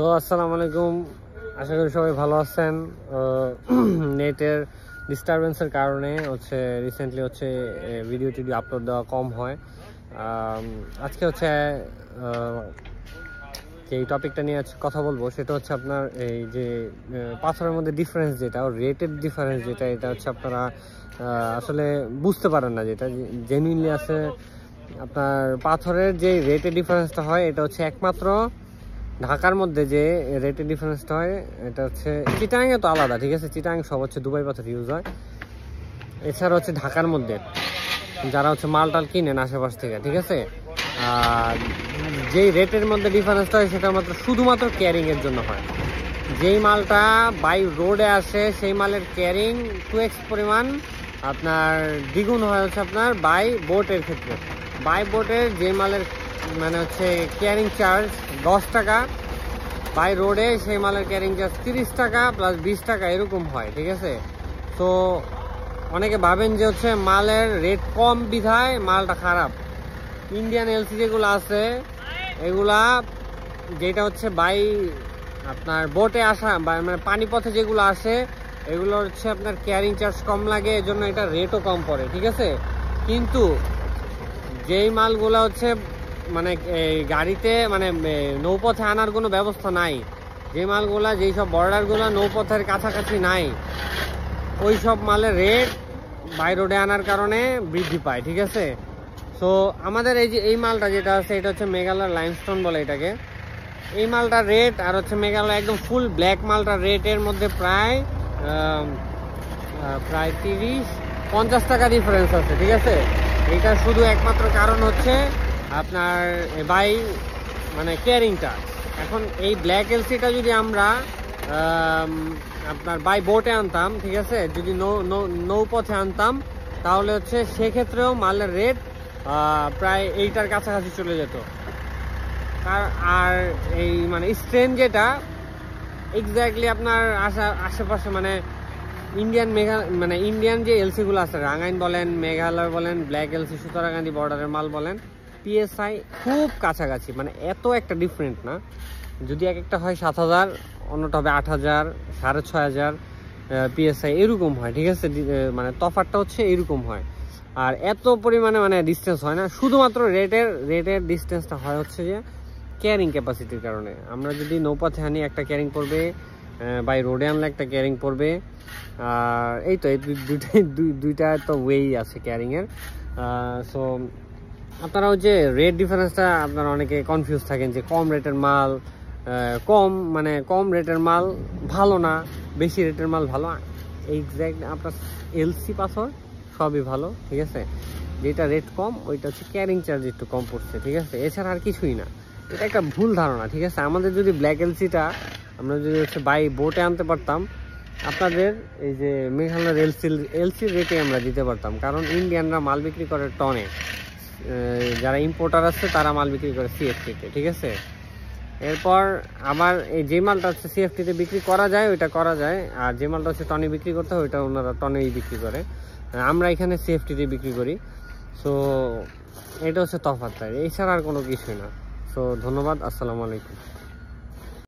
তো আসসালামু আলাইকুম, আশা করি সবাই ভালো আছেন। নেটের ডিস্টারবেন্সের কারণে রিসেন্টলি ভিডিও আপলোড দেওয়া কম হয়। আজকে যে টপিকটা নিয়ে কথা বলবো সেটা হচ্ছে আপনার এই যে পাথরের মধ্যে ডিফারেন্স যেটা, রেটের ডিফারেন্স যেটা, এটা হচ্ছে আপনারা আসলে বুঝতে পারেন না। যেটা জেনুইনলি আছে আপনার পাথরের যে রেটের ডিফারেন্সটা হয়, এটা হচ্ছে একমাত্র ঢাকার মধ্যে যে রেটের ডিফারেন্সটা হয় এটা হচ্ছে চিটাগাংয়ে তো আলাদা, ঠিক আছে। চিটাগাং সব দুবাই পাথর ইউজ হয়। এছাড়া ঢাকার মধ্যে যারা মালটাল কিনেন আশেপাশ থেকে, ঠিক আছে, আর যেই রেটের মধ্যে ডিফারেন্সটা হয় সেটা শুধুমাত্র ক্যারিং এর জন্য হয়। যেই মালটা বাই রোডে আসে সেই মালের ক্যারিং 2x পরিমাণ আপনার দ্বিগুণ হয় আপনার বাই বোটের ক্ষেত্রে। বাই বোটের যে মালের ক্যারিং চার্জ 10 টাকা, বাই রোডে সেই মালের ক্যারিং চার্জ 30 টাকা প্লাস 20 টাকা এরকম হয়, ঠিক আছে। তো অনেকে ভাবেন যে মালের রেট কম বিধায় মালটা খারাপ। ইন্ডিয়ান এলসি যেগুলো আছে এগুলা যেটা বাই আপনার বোটে আসা পানিপথে যেগুলো আসে এগুলো আপনার ক্যারিং চার্জ কম লাগে, এজন্য এটা রেটও কম পড়ে, ঠিক আছে। কিন্তু যেই মালগুলো গাড়িতে নৌপথে আনার কোনো ব্যবস্থা নাই, যে মালগুলা যেই সব বর্ডারগুলো নৌপথের কাছাকাছি নাই, ওই সব মালের রেট বাই রোডে আনার কারণে বৃদ্ধি পায়, ঠিক আছে। তো আমাদের এই মালটা যেটা আছে এটা মেঘালয় লাইমস্টোন বলে এটাকে। এই মালটার রেট আর মেঘালয় একদম ফুল ব্ল্যাক মালটার রেটের মধ্যে প্রায় 30-50 টাকা ডিফারেন্স আছে, ঠিক আছে। এটা শুধু একমাত্র কারণ আপনার বাই ক্যারিংটা। এখন এই ব্ল্যাক এলসিটা যদি আমরা আপনার বাই বোটে আনতাম, ঠিক আছে, যদি নৌপথে আনতাম, তাহলে সেক্ষেত্রেও মালের রেট প্রায় এইটার কাছাকাছি চলে যেত। আর এই স্ট্রেন যেটা এক্স্যাক্টলি আপনার আশেপাশে ইন্ডিয়ান যে এলসি গুলো আছে, রাঙ্গাইন বলেন, মেঘালয় বলেন, ব্ল্যাক এলসি, সুতারাকান্দি বর্ডারের মাল বলেন, পিএসআই খুব কাছাকাছি, একটা ডিফারেন্ট না। যদি এক একটা হয় 7000, অন্যটা হবে 8000, 6500 পিএসআই এরকম হয়, ঠিক আছে। তফাৎটা এরকম হয়। আর এত পরিমাণে ডিস্টেন্স হয় না, শুধুমাত্র রেটের ডিস্টেন্সটা হয় যে ক্যারিং ক্যাপাসিটির কারণে। আমরা যদি নৌপথে আনি একটা ক্যারিং পড়বে, বাই রোডে আনলে একটা ক্যারিং পড়বে। আর এই তো এই দুইটা তো ওয়েই আছে ক্যারিংয়ের। সো আপনারা রেট ডিফারেন্সটা আপনারা অনেকে কনফিউজ থাকেন যে কম রেটের মাল কম রেটের মাল ভালো না, বেশি রেটের মাল ভালো। এক্স্যাক্ট আপনার এলসি পাথর সবই ভালো, ঠিক আছে। যেটা রেট কম ওইটা ক্যারিং চার্জ একটু কম পড়ছে, ঠিক আছে। এছাড়া আর কিছুই না। এটা একটা ভুল ধারণা, ঠিক আছে। আমাদের যদি ব্ল্যাক এলসিটা আমরা যদি বাই বোটে আনতে পারতাম, আপনাদের এই যে মেঘালয়ের এলসির রেটে আমরা দিতে পারতাম। কারণ ইন্ডিয়ানরা মাল বিক্রি করে টনে, যারা ইম্পোর্টার আছে তারা মাল বিক্রি করে সিএফটিতে, ঠিক আছে। এরপর আবার এই যে মালটা সিএফটিতে বিক্রি করা যায় ওইটা করা যায়, আর যে মালটা টনে বিক্রি করতে হয় ওইটা ওনারা টনেই বিক্রি করে। আমরা এখানে সিএফটিতে বিক্রি করি। সো এটা তফাৎ, এছাড়া আর কোনো কিছুই না। তো ধন্যবাদ, আসসালামু আলাইকুম।